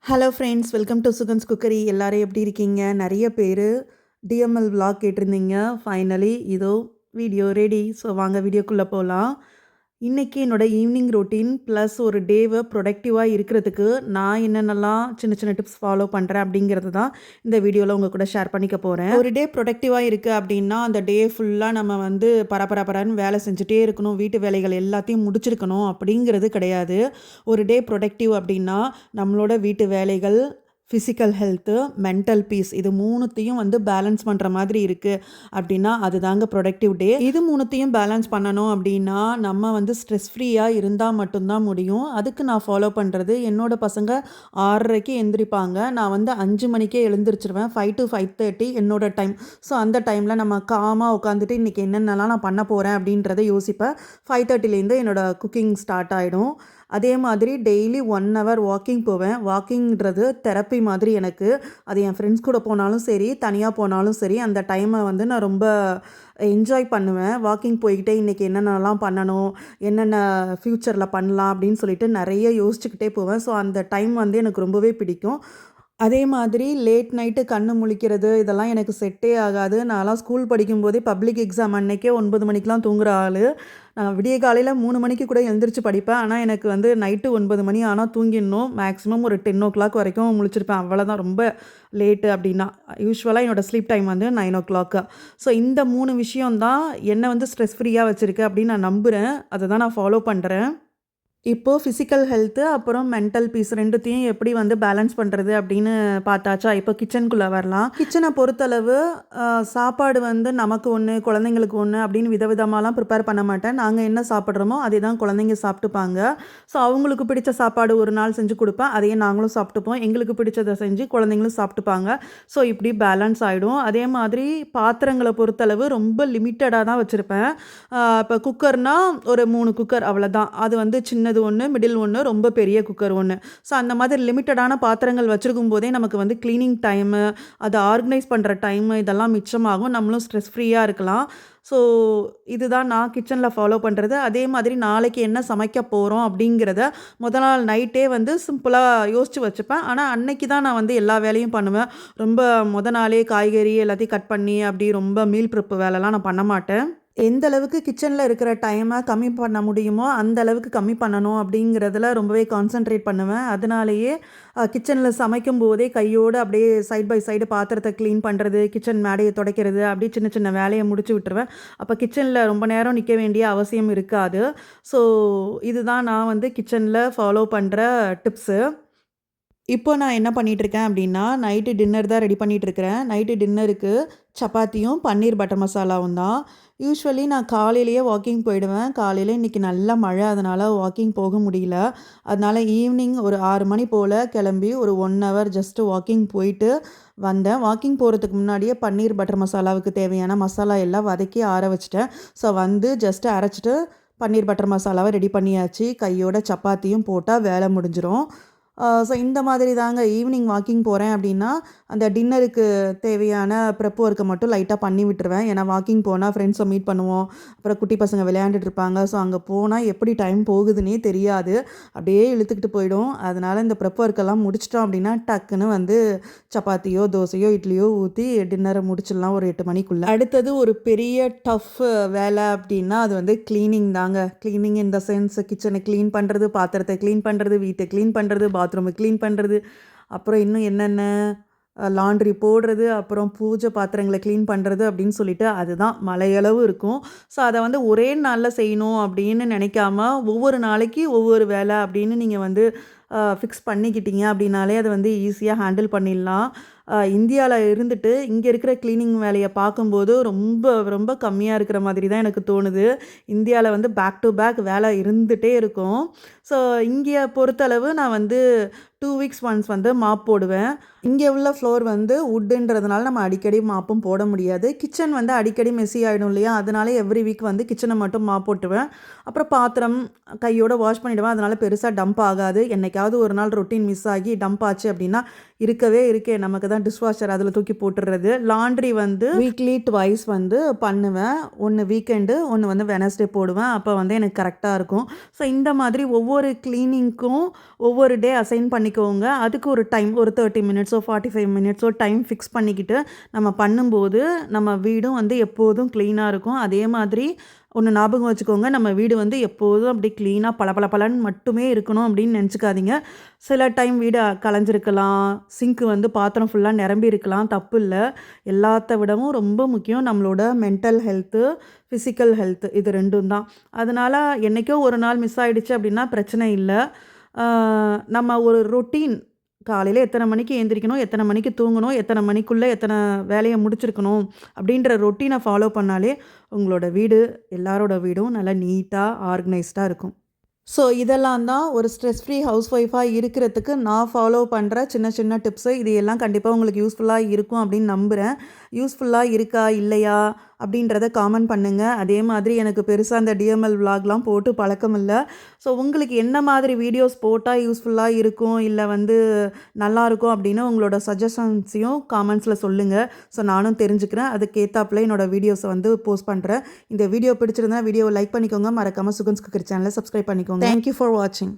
Hello friends, welcome to Sugan's cookery. எல்லாரும் எப்படி இருக்கீங்க? நிறைய பேர் டிஎம்எல் விலாக் கேட்டிருந்தீங்க. ஃபைனலி இதோ வீடியோ ரெடி. ஸோ வாங்க வீடியோக்குள்ளே போகலாம். இன்றைக்கி என்னோடய ஈவினிங் ரொட்டீன் ப்ளஸ் ஒரு டேவை ப்ரொடக்டிவாக இருக்கிறதுக்கு நான் என்னென்னலாம் சின்ன சின்ன டிப்ஸ் ஃபாலோ பண்ணுறேன் அப்படிங்கிறது தான் இந்த வீடியோவில் உங்கள் கூட ஷேர் பண்ணிக்க போகிறேன். ஒரு டே ப்ரொடக்டிவாக இருக்குது அப்படின்னா அந்த டே ஃபுல்லாக நம்ம வந்து பரபரன்னு வேலை செஞ்சுட்டே இருக்கணும், வீட்டு வேலைகள் எல்லாத்தையும் முடிச்சிருக்கணும் அப்படிங்கிறது கிடையாது. ஒரு டே ப்ரொடக்டிவ் அப்படின்னா நம்மளோட வீட்டு வேலைகள், ஃபிசிக்கல் ஹெல்த்து, மென்டல் பீஸ் இது மூணுத்தையும் வந்து பேலன்ஸ் பண்ணுற மாதிரி இருக்குது அப்படின்னா அதுதாங்க ப்ரொடக்டிவ் டே. இது மூணுத்தையும் பேலன்ஸ் பண்ணணும் அப்படின்னா நம்ம வந்து ஸ்ட்ரெஸ் ஃப்ரீயாக இருந்தால் மட்டும்தான் முடியும். அதுக்கு நான் ஃபாலோ பண்ணுறது, என்னோடய பசங்க 6:30க்கு எந்திரிப்பாங்க. நான் வந்து 5 மணிக்கே எழுந்திரிச்சிருவேன். 5 to 5:30 என்னோடய டைம். ஸோ அந்த டைமில் நம்ம காமாக உட்காந்துட்டு இன்றைக்கி என்னென்னலாம் நான் பண்ண போகிறேன் அப்படின்றத யோசிப்பேன். 5:30லேருந்து என்னோடய குக்கிங் ஸ்டார்ட் ஆகிடும். அதே மாதிரி டெய்லி 1 hour வாக்கிங் போவேன். வாக்கிங்கிறது தெரப்பி மாதிரி எனக்கு. அது என் ஃப்ரெண்ட்ஸ் கூட போனாலும் சரி, தனியாக போனாலும் சரி, அந்த டைமை வந்து நான் ரொம்ப என்ஜாய் பண்ணுவேன். வாக்கிங் போய்கிட்டே இன்றைக்கி என்னென்னலாம் பண்ணணும், என்னென்ன ஃப்யூச்சரில் பண்ணலாம் அப்படின்னு சொல்லிட்டு நிறைய யோசிச்சுக்கிட்டே போவேன். ஸோ அந்த டைம் வந்து எனக்கு ரொம்பவே பிடிக்கும். அதே மாதிரி லேட் நைட்டு கண்ணு முழிக்கிறது இதெல்லாம் எனக்கு செட்டே ஆகாது. நான்லாம் ஸ்கூல் படிக்கும்போதே பப்ளிக் எக்ஸாம் அன்னைக்கே 9 மணிக்கெலாம் தூங்குற ஆள். நான் விடிய காலையில் 3 மணிக்கு கூட எழுந்திரிச்சு படிப்பேன். ஆனால் எனக்கு வந்து நைட்டு 9 மணி ஆனால் தூங்கிடணும். மேக்ஸிமம் ஒரு 10 o'clock வரைக்கும் முழிச்சிருப்பேன். அவ்வளோதான், ரொம்ப லேட்டு அப்படின்னா. யூஸ்வலாக என்னோடய ஸ்லீப் டைம் வந்து 9 o'clock. ஸோ இந்த 3 விஷயம் தான் என்னை வந்து ஸ்ட்ரெஸ் ஃப்ரீயாக வச்சுருக்கு அப்படின்னு நான் நம்புகிறேன். அதை தான் நான் ஃபாலோ பண்ணுறேன். இப்போது ஃபிசிக்கல் ஹெல்த்து அப்புறம் மென்டல் பீஸ் ரெண்டுத்தையும் எப்படி வந்து பேலன்ஸ் பண்ணுறது அப்படின்னு பார்த்தாச்சா. இப்போ கிச்சனுக்குள்ளே வரலாம். கிச்சனை பொறுத்தளவு சாப்பாடு வந்து நமக்கு ஒன்று, குழந்தைங்களுக்கு ஒன்று அப்படின்னு விதவிதமாலாம் ப்ரிப்பேர் பண்ண மாட்டேன். நாங்கள் என்ன சாப்பிட்றோமோ அதே தான் குழந்தைங்க சாப்பிட்டுப்பாங்க. ஸோ அவங்களுக்கு பிடிச்ச சாப்பாடு ஒரு நாள் செஞ்சு கொடுப்பேன், அதையே நாங்களும் சாப்பிட்டுப்போம். எங்களுக்கு பிடிச்சதை செஞ்சு குழந்தைங்களும் சாப்பிட்டுப்பாங்க. ஸோ இப்படி பேலன்ஸ் ஆகிடும். அதே மாதிரி பாத்திரங்களை பொறுத்தளவு ரொம்ப லிமிட்டடாக தான் வச்சுருப்பேன். இப்போ குக்கர்னால் ஒரு 3 குக்கர் அவ்வளோதான். அது வந்து சின்னது ஒன்று, மிடில் ஒன்று, ரொம்ப பெரிய குக்கர் ஒன்று. ஸோ அந்த மாதிரி லிமிட்டடான பாத்திரங்கள் வச்சுருக்கும் போதே நமக்கு வந்து க்ளீனிங் டைமு, அதை ஆர்கனைஸ் பண்ணுற டைமு இதெல்லாம் மிச்சமாகும். நம்மளும் ஸ்ட்ரெஸ் ஃப்ரீயாக இருக்கலாம். ஸோ இதுதான் நான் கிச்சனில் ஃபாலோ பண்ணுறது. அதே மாதிரி நாளைக்கு என்ன சமைக்க போகிறோம் அப்படிங்கிறத முதல் நாள் நைட்டே வந்து சிம்பிளாக யோசித்து வச்சுப்பேன். ஆனால் அன்னைக்கு தான் நான் வந்து எல்லா வேலையும் பண்ணுவேன். ரொம்ப நாளே காய்கறி எல்லாத்தையும் கட் பண்ணி அப்படி ரொம்ப மீல் ப்ரிப் வேலைலாம் நான் பண்ண மாட்டேன். எந்த அளவுக்கு கிச்சனில் இருக்கிற டைமை கம்மி பண்ண முடியுமோ அந்த அளவுக்கு கம்மி பண்ணணும் அப்படிங்கிறதுல ரொம்பவே கான்சென்ட்ரேட் பண்ணுவேன். அதனாலேயே கிச்சனில் சமைக்கும் போதே கையோடு அப்படியே சைட் பை சைடு பாத்திரத்தை க்ளீன் பண்ணுறது, கிச்சன் மேடையை துடைக்கிறது, அப்படியே சின்ன சின்ன வேலையை முடிச்சு விட்டுருவேன். அப்போ கிச்சனில் ரொம்ப நேரம் நிற்க வேண்டிய அவசியம் இருக்காது. ஸோ இதுதான் நான் வந்து கிச்சனில் ஃபாலோ பண்ணுற டிப்ஸு. இப்போ நான் என்ன பண்ணிகிட்ருக்கேன் அப்படின்னா, நைட்டு டின்னர் தான் ரெடி பண்ணிகிட்ருக்கிறேன். நைட்டு டின்னருக்கு சப்பாத்தியும் பன்னீர் பட்டர் மசாலாவும் தான். யூஸ்வலி நான் காலையிலேயே வாக்கிங் போயிடுவேன். காலையில் இன்றைக்கி நல்ல மழை, அதனால் வாக்கிங் போக முடியல. அதனால் ஈவினிங் ஒரு 6 மணி போல் கிளம்பி ஒரு 1 hour ஜஸ்ட்டு வாக்கிங் போயிட்டு வந்தேன். வாக்கிங் போகிறதுக்கு முன்னாடியே பன்னீர் பட்டர் மசாலாவுக்கு தேவையான மசாலா எல்லாம் வதக்கி ஆற வச்சுட்டேன். ஸோ வந்து ஜஸ்ட்டு அரைச்சிட்டு பன்னீர் பட்டர் மசாலாவை ரெடி பண்ணியாச்சு. கையோட சப்பாத்தியும் போட்டால் வேலை முடிஞ்சிடும். ஸோ இந்த மாதிரி தாங்க ஈவினிங் வாக்கிங் போகிறேன் அப்படின்னா அந்த டின்னருக்கு தேவையான ப்ரெப் ஒர்க்கை மட்டும் லைட்டாக பண்ணி விட்டுருவேன். ஏன்னா வாக்கிங் போனால் ஃப்ரெண்ட்ஸை மீட் பண்ணுவோம், அப்புறம் குட்டி பசங்க விளையாண்டுட்டு இருப்பாங்க. ஸோ அங்கே போனால் எப்படி டைம் போகுதுன்னே தெரியாது, அப்படியே இழுத்துக்கிட்டு போயிடும். அதனால் இந்த ப்ரெப் ஒர்க்கெல்லாம் முடிச்சிட்டோம் அப்படின்னா டக்குன்னு வந்து சப்பாத்தியோ தோசையோ இட்லியோ ஊற்றி டின்னரை முடிச்சிடலாம் ஒரு 8 மணிக்குள்ளே. அடுத்தது ஒரு பெரிய டஃப் வேலை அப்படின்னா அது வந்து க்ளீனிங் தாங்க. க்ளீனிங் இந்த சென்ஸ் கிச்சனை க்ளீன் பண்ணுறது, பாத்திரத்தை க்ளீன் பண்ணுறது, வீட்டை க்ளீன் பண்ணுறது, பாத்ரூமை க்ளீன் பண்ணுறது, அப்புறம் இன்னும் என்னென்ன லாண்ட்ரி போடுறது, அப்புறம் பூஜை பாத்திரங்களை க்ளீன் பண்ணுறது அப்படின்னு சொல்லிட்டு அதுதான் மலையளவு இருக்கும். ஸோ அதை வந்து ஒரே நாளில் செய்யணும் அப்படின்னு நினைக்காம ஒவ்வொரு நாளைக்கு ஒவ்வொரு வேலை அப்படின்னு நீங்கள் வந்து ஃபிக்ஸ் பண்ணிக்கிட்டீங்க அப்படின்னாலே அதை வந்து ஈஸியாக ஹேண்டில் பண்ணிடலாம். இந்தியாவில் இருந்துட்டு இங்கே இருக்கிற க்ளீனிங் வேலையை பார்க்கும்போது ரொம்ப ரொம்ப கம்மியாக இருக்கிற மாதிரி தான் எனக்கு தோணுது. இந்தியாவில் வந்து பேக் டு பேக் வேலை இருந்துகிட்டே இருக்கும். ஸோ இங்கே பொறுத்தளவு நான் வந்து 2 weeks ஒன்ஸ் வந்து மாப் போடுவேன். இங்கே உள்ள ஃப்ளோர் வந்து வுட்டுன்றதுனால நம்ம அடிக்கடி மாப்பும் போட முடியாது. கிச்சன் வந்து அடிக்கடி மெஸ்ஸி ஆகிடும் இல்லையா, அதனால எவ்ரி வீக் வந்து கிச்சனை மட்டும் மாப் போட்டுவேன். அப்புறம் பாத்திரம் கையோடு வாஷ் பண்ணிவிடுவேன். அதனால் பெருசாக டம்ப் ஆகாது. என்னைக்காவது ஒரு நாள் ரொட்டீன் மிஸ் ஆகி டம்ப் ஆச்சு அப்படின்னா இருக்கவே இருக்கே நமக்கு தான் டிஷ்வாஷர், அதில் தூக்கி போட்டுடுறது. லாண்ட்ரி வந்து வீக்லி ட்வைஸ் வந்து பண்ணுவேன். ஒன்று வீக்கெண்டு, ஒன்று வந்து வெனஸ்டே போடுவேன். அப்போ வந்து எனக்கு கரெக்டாக இருக்கும். ஸோ இந்த மாதிரி ஒவ்வொரு க்ளீனிங்க்கும் ஒவ்வொரு டே அசைன் பண்ணிக்கோங்க. அதுக்கு ஒரு டைம், ஒரு 30 மினிட்ஸோ 45 மினிட்ஸோ டைம் ஃபிக்ஸ் பண்ணிக்கிட்டு நம்ம பண்ணும்போது நம்ம வீடும் வந்து எப்போதும் க்ளீனாக இருக்கும். அதே மாதிரி ஒன்று ஞாபகம் வச்சுக்கோங்க, நம்ம வீடு வந்து எப்போதும் அப்படி க்ளீனாக பளபளன்னு மட்டுமே இருக்கணும் அப்படின்னு நினச்சிக்காதீங்க. சில டைம் வீடு கலைஞ்சிருக்கலாம், சிங்க்கு வந்து பாத்திரம் ஃபுல்லாக நிரம்பி இருக்கலாம், தப்பு இல்லை. எல்லாத்த விடவும் ரொம்ப முக்கியம் நம்மளோட மென்டல் ஹெல்த்து, ஃபிசிக்கல் ஹெல்த்து, இது 2ம் தான். அதனால் என்றைக்கோ ஒரு நாள் மிஸ் ஆகிடுச்சு அப்படின்னா பிரச்சனை இல்லை. நம்ம ஒரு ரொட்டீன், காலையில் எத்தனை மணிக்கு எழுந்திரிக்கணும், எத்தனை மணிக்கு தூங்கணும், எத்தனை மணிக்குள்ளே எத்தனை வேலையை முடிச்சிருக்கணும் அப்படின்ற ரொட்டீனை ஃபாலோ பண்ணாலே உங்களோட வீடு, எல்லாரோட வீடும் நல்லா நீட்டாக ஆர்கனைஸ்டாக இருக்கும். ஸோ இதெல்லாம் தான் ஒரு ஸ்ட்ரெஸ் ஃப்ரீ ஹவுஸ் ஒய்ஃபாக இருக்கிறதுக்கு நான் ஃபாலோ பண்ணுற சின்ன சின்ன டிப்ஸு. இது எல்லாம் கண்டிப்பாக உங்களுக்கு யூஸ்ஃபுல்லாக இருக்கும் அப்படின்னு நம்புகிறேன். யூஸ்ஃபுல்லாக இருக்கா இல்லையா அப்படின்றத காமெண்ட் பண்ணுங்கள். அதே மாதிரி எனக்கு பெருசாக அந்த டிஎம்எல் விலாக்லாம் போட்டு பழக்கம் இல்லை. ஸோ உங்களுக்கு என்ன மாதிரி வீடியோஸ் போட்டால் யூஸ்ஃபுல்லாக இருக்கும், இல்லை வந்து நல்லாயிருக்கும் அப்படின்னு உங்களோட சஜஷன்ஸையும் காமெண்ட்ஸில் சொல்லுங்கள். ஸோ நானும் தெரிஞ்சுக்கிறேன். அதுக்கேற்றாப்புல என்னோடய வீடியோஸை வந்து போஸ்ட் பண்ணுறேன். இந்த வீடியோ பிடிச்சிருந்தா வீடியோவை லைக் பண்ணிக்கோங்க. மறக்காமல் சுகன்ஸ் குக்கரி சேனலை சப்ஸ்கிரைப் பண்ணிக்கோங்க. தேங்க்யூ ஃபார் வாட்சிங்.